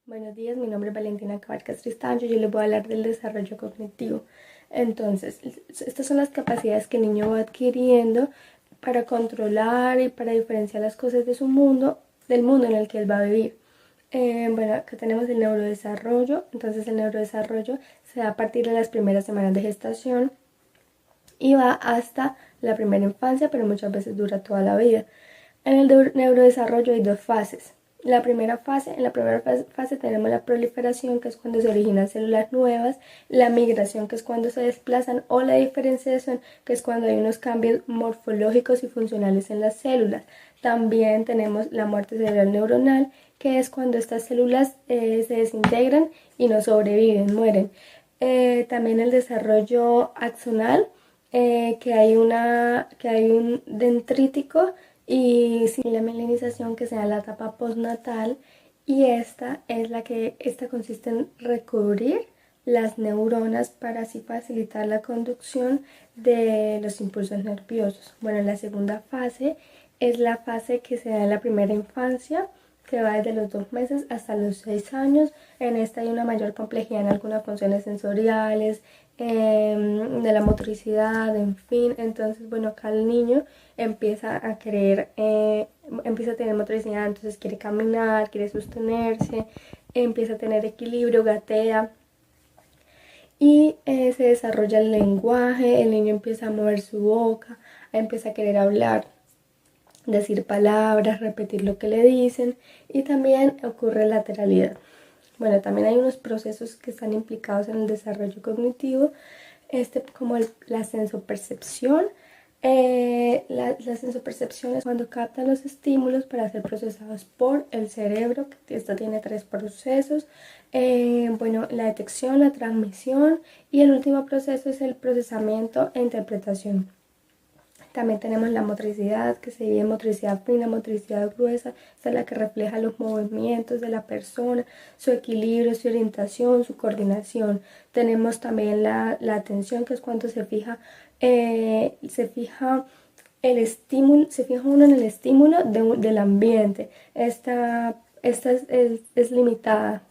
Buenos días, mi nombre es Valentina Cabarcas Tristancho y yo les voy a hablar del desarrollo cognitivo. Entonces, estas son las capacidades que el niño va adquiriendo para controlar y para diferenciar las cosas de su mundo, del mundo en el que él va a vivir. Bueno, acá tenemos el neurodesarrollo. Entonces, el neurodesarrollo se da a partir de las primeras semanas de gestación y va hasta la primera infancia, pero muchas veces dura toda la vida. En el neurodesarrollo hay dos fases. En la primera fase tenemos la proliferación, que es cuando se originan células nuevas, la migración, que es cuando se desplazan, o la diferenciación, que es cuando hay unos cambios morfológicos y funcionales en las células. También tenemos la muerte cerebral neuronal, que es cuando estas células se desintegran y no sobreviven, mueren. También el desarrollo axonal, que hay un dendrítico y la melanización, que se da en la etapa postnatal, y esta consiste en recubrir las neuronas para así facilitar la conducción de los impulsos nerviosos. Bueno, la segunda fase es la fase que se da en la primera infancia, que va desde los 2 meses hasta los 6 años. En esta hay una mayor complejidad en algunas funciones sensoriales, de la motricidad, en fin. Entonces, bueno, acá el niño empieza a empieza a tener motricidad, entonces quiere caminar, quiere sostenerse, empieza a tener equilibrio, gatea. Y se desarrolla el lenguaje, el niño empieza a mover su boca, empieza a querer hablar, decir palabras, repetir lo que le dicen, y también ocurre lateralidad. Bueno, también hay unos procesos que están implicados en el desarrollo cognitivo, como la sensopercepción. La sensopercepción es cuando captan los estímulos para ser procesados por el cerebro, que esto tiene 3 procesos. Bueno, la detección, la transmisión, y el último proceso es el procesamiento e interpretación. También tenemos la motricidad, que se divide en motricidad fina, motricidad gruesa. Esta es la que refleja los movimientos de la persona, su equilibrio, su orientación, su coordinación. Tenemos también la atención, que es cuando se fija uno en el estímulo del ambiente. Esta es limitada.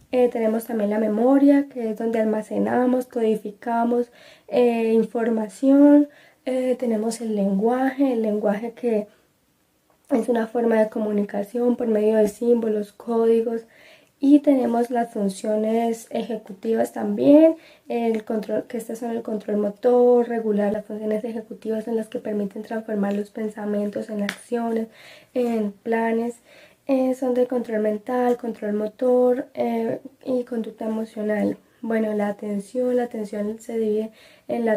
Tenemos también la memoria, que es donde almacenamos, codificamos información. Tenemos el lenguaje que es una forma de comunicación por medio de símbolos, códigos. Y tenemos las funciones ejecutivas también, que estas son el control motor, regular. Las funciones ejecutivas son las que permiten transformar los pensamientos en acciones, en planes. Son de control mental, control motor y conducta emocional. Bueno, la atención se divide en la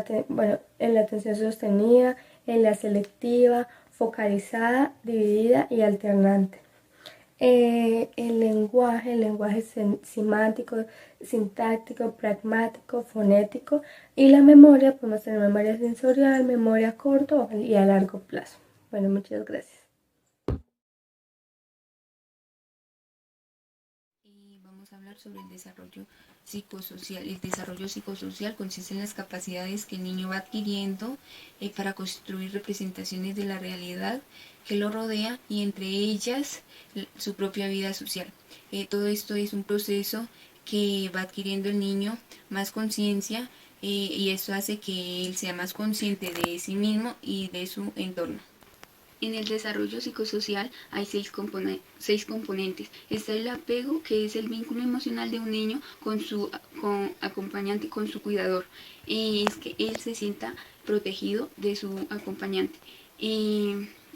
atención sostenida, en la selectiva, focalizada, dividida y alternante. El lenguaje semántico, sintáctico, pragmático, fonético. Y la memoria, podemos tener memoria sensorial, memoria a corto y a largo plazo. Bueno, muchas gracias. Vamos a hablar sobre el desarrollo psicosocial. El desarrollo psicosocial consiste en las capacidades que el niño va adquiriendo para construir representaciones de la realidad que lo rodea, y entre ellas su propia vida social. Todo esto es un proceso que va adquiriendo el niño más conciencia, y esto hace que él sea más consciente de sí mismo y de su entorno. En el desarrollo psicosocial hay 6 componentes. Está el apego, que es el vínculo emocional de un niño con su acompañante, con su cuidador. Es que él se sienta protegido de su acompañante.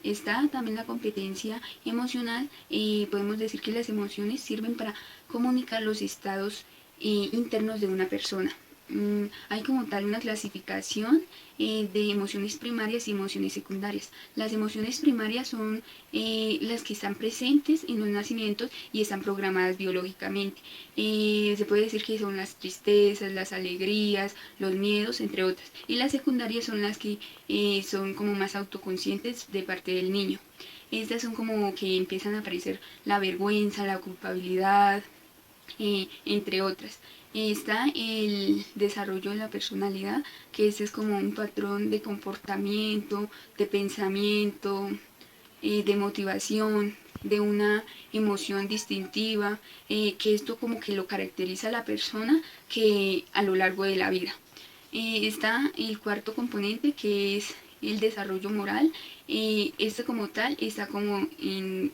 Está también la competencia emocional. Podemos decir que las emociones sirven para comunicar los estados internos de una persona. Hay como tal una clasificación de emociones primarias y emociones secundarias. Las emociones primarias son las que están presentes en los nacimientos y están programadas biológicamente. Se puede decir que son las tristezas, las alegrías, los miedos, entre otras. Y las secundarias son las que son como más autoconscientes de parte del niño. Estas son como que empiezan a aparecer la vergüenza, la culpabilidad, entre otras. Está el desarrollo de la personalidad, que ese es como un patrón de comportamiento, de pensamiento, de motivación. de una emoción distintiva, que esto como que lo caracteriza a la persona que a lo largo de la vida. Está el cuarto componente, que es el desarrollo moral. Este como tal está como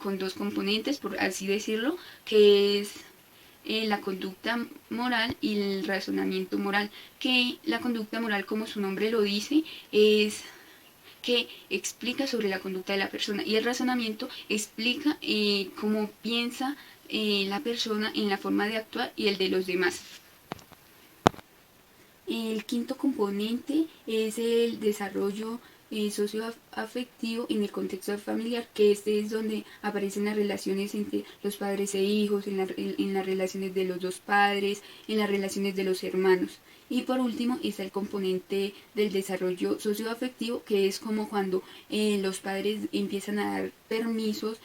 con dos componentes, por así decirlo, que es la conducta moral y el razonamiento moral, que la conducta moral, como su nombre lo dice, es que explica sobre la conducta de la persona, y el razonamiento explica cómo piensa la persona en la forma de actuar y el de los demás. El quinto componente es el desarrollo socioafectivo en el contexto familiar, que este es donde aparecen las relaciones entre los padres e hijos, en las relaciones de los dos padres, en las relaciones de los hermanos. Y por último está el componente del desarrollo socioafectivo, que es como cuando los padres empiezan a dar permisos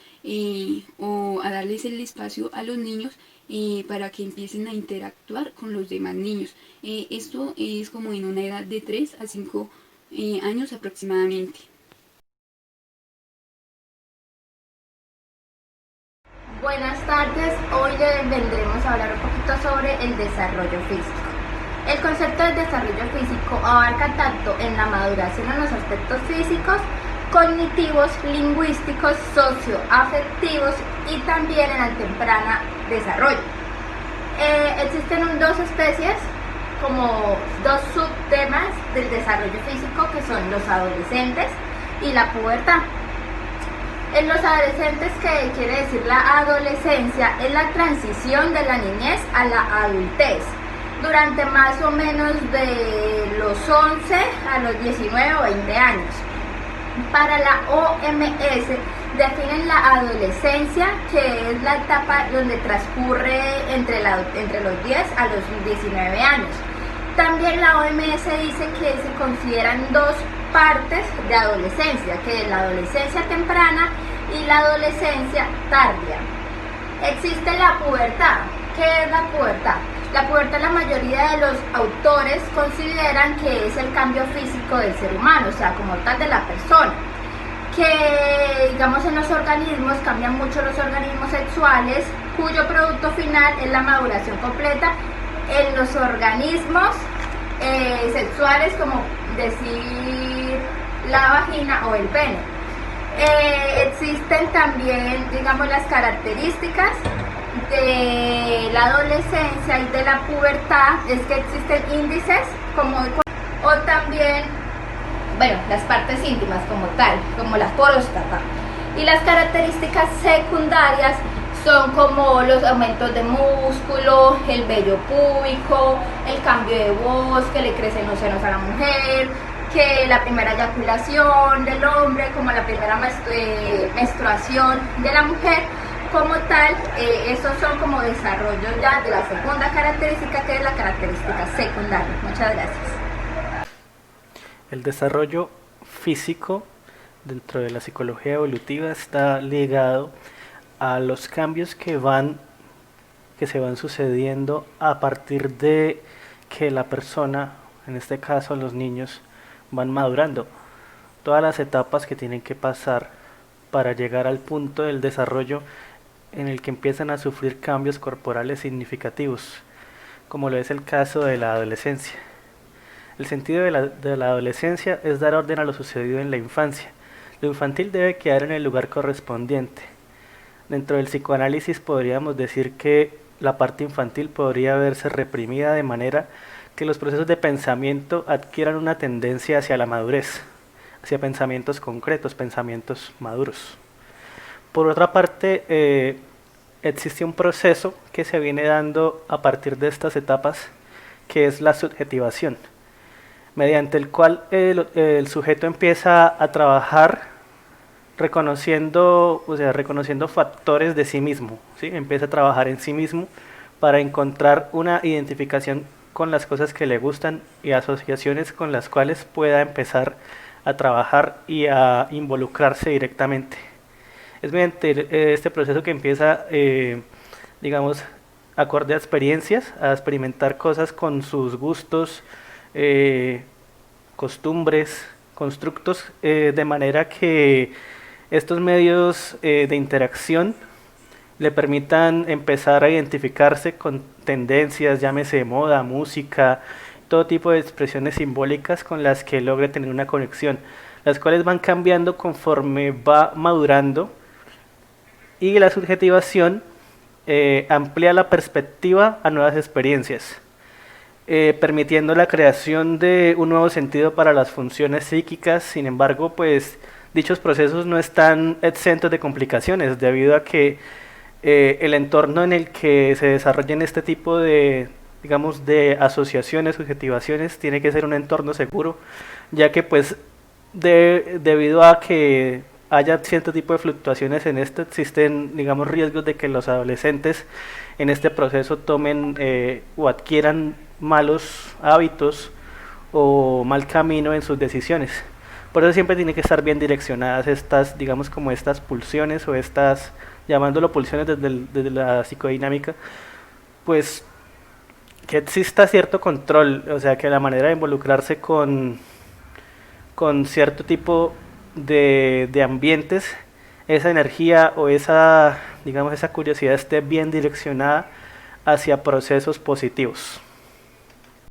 o a darles el espacio a los niños para que empiecen a interactuar con los demás niños. Esto es como en una edad de 3 a 5 años aproximadamente. Buenas tardes, hoy les vendremos a hablar un poquito sobre el desarrollo físico. El concepto del desarrollo físico abarca tanto en la maduración en los aspectos físicos, cognitivos, lingüísticos, socioafectivos y también en el temprano desarrollo. Existen dos especies, como dos subtemas del desarrollo físico, que son los adolescentes y la pubertad. En los adolescentes, que quiere decir la adolescencia, es la transición de la niñez a la adultez, durante más o menos de los 11 a los 19 o 20 años. Para la OMS definen la adolescencia, que es la etapa donde transcurre entre los 10 a los 19 años. También la OMS dice que se consideran dos partes de adolescencia, que es la adolescencia temprana y la adolescencia tardía. Existe la pubertad. ¿Qué es la pubertad? La pubertad, la mayoría de los autores consideran que es el cambio físico del ser humano, o sea, como tal de la persona. Que, digamos, en los organismos cambian mucho los organismos sexuales, cuyo producto final es la maduración completa en los organismos sexuales, como decir la vagina o el pene. Existen también, digamos, las características de la adolescencia y de la pubertad, es que existen índices o también, bueno, las partes íntimas como tal, como la próstata. Y las características secundarias son como los aumentos de músculo, el vello púbico, el cambio de voz, que le crecen los senos a la mujer, que la primera eyaculación del hombre, como la primera menstruación de la mujer. Como tal, estos son como desarrollos ya de la segunda característica, que es la característica secundaria. Muchas gracias. El desarrollo físico dentro de la psicología evolutiva está ligado a los cambios que se van sucediendo a partir de que la persona, en este caso los niños, van madurando. Todas las etapas que tienen que pasar para llegar al punto del desarrollo en el que empiezan a sufrir cambios corporales significativos, como lo es el caso de la adolescencia. El sentido de la adolescencia es dar orden a lo sucedido en la infancia. Lo infantil debe quedar en el lugar correspondiente. Dentro del psicoanálisis podríamos decir que la parte infantil podría verse reprimida, de manera que los procesos de pensamiento adquieran una tendencia hacia la madurez, hacia pensamientos concretos, pensamientos maduros. Por otra parte, existe un proceso que se viene dando a partir de estas etapas, que es la subjetivación, mediante el cual el sujeto empieza a trabajar reconociendo factores de sí mismo, ¿sí? Empieza a trabajar en sí mismo para encontrar una identificación con las cosas que le gustan y asociaciones con las cuales pueda empezar a trabajar y a involucrarse directamente. Es mediante este proceso que empieza, digamos, acorde a experiencias, a experimentar cosas con sus gustos, costumbres, constructos, de manera que estos medios de interacción le permitan empezar a identificarse con tendencias, llámese moda, música, todo tipo de expresiones simbólicas con las que logre tener una conexión, las cuales van cambiando conforme va madurando, y la subjetivación amplía la perspectiva a nuevas experiencias, permitiendo la creación de un nuevo sentido para las funciones psíquicas. Sin embargo, pues dichos procesos no están exentos de complicaciones, debido a que el entorno en el que se desarrollen este tipo de, digamos, de asociaciones, subjetivaciones, tiene que ser un entorno seguro, ya que pues debido a que haya cierto tipo de fluctuaciones en esto, existen, digamos, riesgos de que los adolescentes en este proceso tomen o adquieran malos hábitos o mal camino en sus decisiones. Por eso siempre tiene que estar bien direccionadas estas, digamos, como estas pulsiones, o estas, llamándolo pulsiones desde la psicodinámica, pues que exista cierto control, o sea, que la manera de involucrarse con cierto tipo de ambientes, esa energía o esa, digamos, esa curiosidad esté bien direccionada hacia procesos positivos.